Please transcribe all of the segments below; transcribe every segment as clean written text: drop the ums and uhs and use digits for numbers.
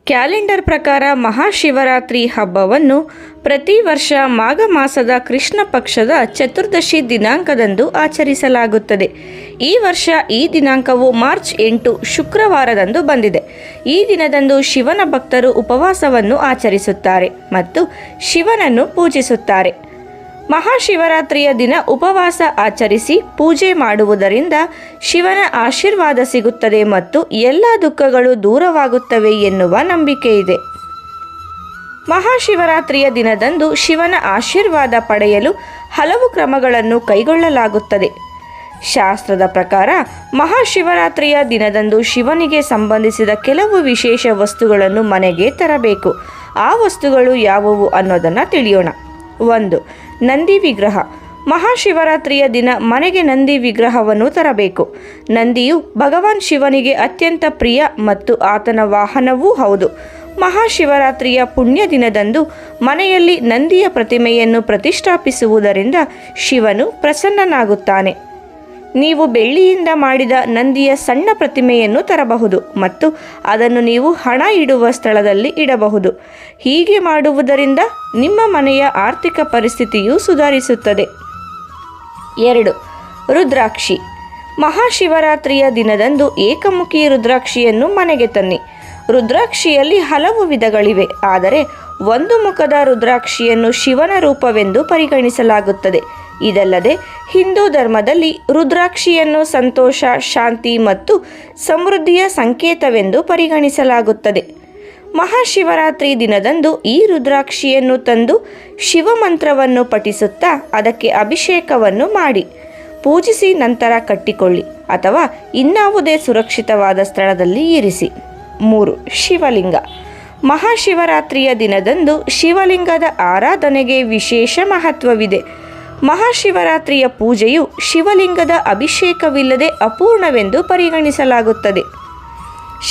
Calendar ಪ್ರಕಾರ ಮಹಾಶಿವರಾತ್ರಿ ಹಬ್ಬವನ್ನು ಪ್ರತಿ ವರ್ಷ ಮಾಘ ಮಾಸದ ಕೃಷ್ಣ ಪಕ್ಷದ ಚತುರ್ದಶಿ ದಿನಾಂಕದಂದು ಆಚರಿಸಲಾಗುತ್ತದೆ. ಈ ವರ್ಷ ಈ ದಿನಾಂಕವು ಮಾರ್ಚ್ 8 ಶುಕ್ರವಾರದಂದು ಬಂದಿದೆ. ಈ ದಿನದಂದು ಶಿವನ ಭಕ್ತರು ಉಪವಾಸವನ್ನು ಆಚರಿಸುತ್ತಾರೆ ಮತ್ತು ಶಿವನನ್ನು ಪೂಜಿಸುತ್ತಾರೆ. ಮಹಾಶಿವರಾತ್ರಿಯ ದಿನ ಉಪವಾಸ ಆಚರಿಸಿ ಪೂಜೆ ಮಾಡುವುದರಿಂದ ಶಿವನ ಆಶೀರ್ವಾದ ಸಿಗುತ್ತದೆ ಮತ್ತು ಎಲ್ಲ ದುಃಖಗಳು ದೂರವಾಗುತ್ತವೆ ಎನ್ನುವ ನಂಬಿಕೆ ಇದೆ. ಮಹಾಶಿವರಾತ್ರಿಯ ದಿನದಂದು ಶಿವನ ಆಶೀರ್ವಾದ ಪಡೆಯಲು ಹಲವು ಕ್ರಮಗಳನ್ನು ಕೈಗೊಳ್ಳಲಾಗುತ್ತದೆ. ಶಾಸ್ತ್ರದ ಪ್ರಕಾರ ಮಹಾಶಿವರಾತ್ರಿಯ ದಿನದಂದು ಶಿವನಿಗೆ ಸಂಬಂಧಿಸಿದ ಕೆಲವು ವಿಶೇಷ ವಸ್ತುಗಳನ್ನು ಮನೆಗೆ ತರಬೇಕು. ಆ ವಸ್ತುಗಳು ಯಾವುವು ಅನ್ನೋದನ್ನು ತಿಳಿಯೋಣ. 1. ನಂದಿ ವಿಗ್ರಹ. ಮಹಾಶಿವರಾತ್ರಿಯ ದಿನ ಮನೆಗೆ ನಂದಿ ವಿಗ್ರಹವನ್ನು ತರಬೇಕು. ನಂದಿಯು ಭಗವಾನ್ ಶಿವನಿಗೆ ಅತ್ಯಂತ ಪ್ರಿಯ ಮತ್ತು ಆತನ ವಾಹನವೂ ಹೌದು. ಮಹಾಶಿವರಾತ್ರಿಯ ಪುಣ್ಯ ದಿನದಂದು ಮನೆಯಲ್ಲಿ ನಂದಿಯ ಪ್ರತಿಮೆಯನ್ನು ಪ್ರತಿಷ್ಠಾಪಿಸುವುದರಿಂದ ಶಿವನು ಪ್ರಸನ್ನನಾಗುತ್ತಾನೆ. ನೀವು ಬೆಳ್ಳಿಯಿಂದ ಮಾಡಿದ ನಂದಿಯ ಸಣ್ಣ ಪ್ರತಿಮೆಯನ್ನು ತರಬಹುದು ಮತ್ತು ಅದನ್ನು ನೀವು ಹಣ ಇಡುವ ಸ್ಥಳದಲ್ಲಿ ಇಡಬಹುದು. ಹೀಗೆ ಮಾಡುವುದರಿಂದ ನಿಮ್ಮ ಮನೆಯ ಆರ್ಥಿಕ ಪರಿಸ್ಥಿತಿಯು ಸುಧಾರಿಸುತ್ತದೆ. 2. ರುದ್ರಾಕ್ಷಿ. ಮಹಾಶಿವರಾತ್ರಿಯ ದಿನದಂದು ಏಕಮುಖಿ ರುದ್ರಾಕ್ಷಿಯನ್ನು ಮನೆಗೆ ತನ್ನಿ. ರುದ್ರಾಕ್ಷಿಯಲ್ಲಿ ಹಲವು ವಿಧಗಳಿವೆ, ಆದರೆ ಒಂದು ಮುಖದ ರುದ್ರಾಕ್ಷಿಯನ್ನು ಶಿವನ ರೂಪವೆಂದು ಪರಿಗಣಿಸಲಾಗುತ್ತದೆ. ಇದಲ್ಲದೆ ಹಿಂದೂ ಧರ್ಮದಲ್ಲಿ ರುದ್ರಾಕ್ಷಿಯನ್ನು ಸಂತೋಷ, ಶಾಂತಿ ಮತ್ತು ಸಮೃದ್ಧಿಯ ಸಂಕೇತವೆಂದು ಪರಿಗಣಿಸಲಾಗುತ್ತದೆ. ಮಹಾಶಿವರಾತ್ರಿ ದಿನದಂದು ಈ ರುದ್ರಾಕ್ಷಿಯನ್ನು ತಂದು ಶಿವಮಂತ್ರವನ್ನು ಪಠಿಸುತ್ತಾ ಅದಕ್ಕೆ ಅಭಿಷೇಕವನ್ನು ಮಾಡಿ ಪೂಜಿಸಿ ನಂತರ ಕಟ್ಟಿಕೊಳ್ಳಿ ಅಥವಾ ಇನ್ನಾವುದೇ ಸುರಕ್ಷಿತವಾದ ಸ್ಥಳದಲ್ಲಿ ಇರಿಸಿ. 3. ಶಿವಲಿಂಗ. ಮಹಾಶಿವರಾತ್ರಿಯ ದಿನದಂದು ಶಿವಲಿಂಗದ ಆರಾಧನೆಗೆ ವಿಶೇಷ ಮಹತ್ವವಿದೆ. ಮಹಾಶಿವರಾತ್ರಿಯ ಪೂಜೆಯು ಶಿವಲಿಂಗದ ಅಭಿಷೇಕವಿಲ್ಲದೆ ಅಪೂರ್ಣವೆಂದು ಪರಿಗಣಿಸಲಾಗುತ್ತದೆ.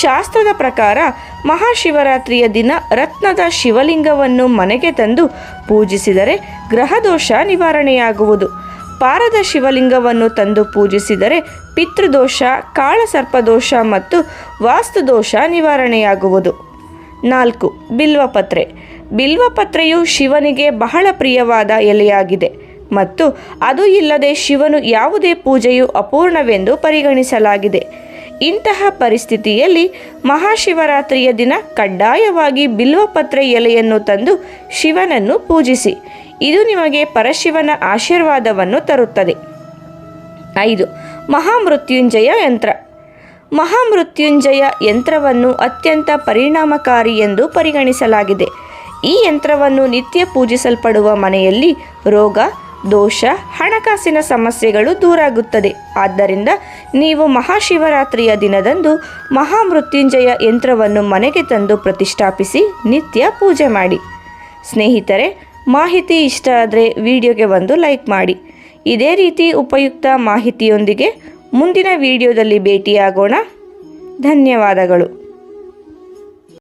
ಶಾಸ್ತ್ರದ ಪ್ರಕಾರ ಮಹಾಶಿವರಾತ್ರಿಯ ದಿನ ರತ್ನದ ಶಿವಲಿಂಗವನ್ನು ಮನೆಗೆ ತಂದು ಪೂಜಿಸಿದರೆ ಗ್ರಹದೋಷ ನಿವಾರಣೆಯಾಗುವುದು. ಪಾರದ ಶಿವಲಿಂಗವನ್ನು ತಂದು ಪೂಜಿಸಿದರೆ ಪಿತೃದೋಷ, ಕಾಳಸರ್ಪದೋಷ ಮತ್ತು ವಾಸ್ತುದೋಷ ನಿವಾರಣೆಯಾಗುವುದು. 4. ಬಿಲ್ವಪತ್ರೆ. ಬಿಲ್ವಪತ್ರೆಯು ಶಿವನಿಗೆ ಬಹಳ ಪ್ರಿಯವಾದ ಎಲೆಯಾಗಿದೆ ಮತ್ತು ಅದು ಇಲ್ಲದೆ ಶಿವನು ಯಾವುದೇ ಪೂಜೆಯು ಅಪೂರ್ಣವೆಂದು ಪರಿಗಣಿಸಲಾಗಿದೆ. ಇಂತಹ ಪರಿಸ್ಥಿತಿಯಲ್ಲಿ ಮಹಾಶಿವರಾತ್ರಿಯ ದಿನ ಕಡ್ಡಾಯವಾಗಿ ಬಿಲ್ವಪತ್ರೆ ಎಲೆಯನ್ನು ತಂದು ಶಿವನನ್ನು ಪೂಜಿಸಿ. ಇದು ನಿಮಗೆ ಪರಶಿವನ ಆಶೀರ್ವಾದವನ್ನು ತರುತ್ತದೆ. 5. ಮಹಾಮೃತ್ಯುಂಜಯ ಯಂತ್ರ. ಮಹಾಮೃತ್ಯುಂಜಯ ಯಂತ್ರವನ್ನು ಅತ್ಯಂತ ಪರಿಣಾಮಕಾರಿ ಎಂದು ಪರಿಗಣಿಸಲಾಗಿದೆ. ಈ ಯಂತ್ರವನ್ನು ನಿತ್ಯ ಪೂಜಿಸಲ್ಪಡುವ ಮನೆಯಲ್ಲಿ ರೋಗ, ದೋಷ, ಹಣಕಾಸಿನ ಸಮಸ್ಯೆಗಳು ದೂರಾಗುತ್ತದೆ. ಆದ್ದರಿಂದ ನೀವು ಮಹಾಶಿವರಾತ್ರಿಯ ದಿನದಂದು ಮಹಾಮೃತ್ಯುಂಜಯ ಯಂತ್ರವನ್ನು ಮನೆಗೆ ತಂದು ಪ್ರತಿಷ್ಠಾಪಿಸಿ ನಿತ್ಯ ಪೂಜೆ ಮಾಡಿ. ಸ್ನೇಹಿತರೆ, ಮಾಹಿತಿ ಇಷ್ಟ ಆದರೆ ವಿಡಿಯೋಗೆ ಒಂದು ಲೈಕ್ ಮಾಡಿ. ಇದೇ ರೀತಿ ಉಪಯುಕ್ತ ಮಾಹಿತಿಯೊಂದಿಗೆ ಮುಂದಿನ ವಿಡಿಯೋದಲ್ಲಿ ಭೇಟಿಯಾಗೋಣ. ಧನ್ಯವಾದಗಳು.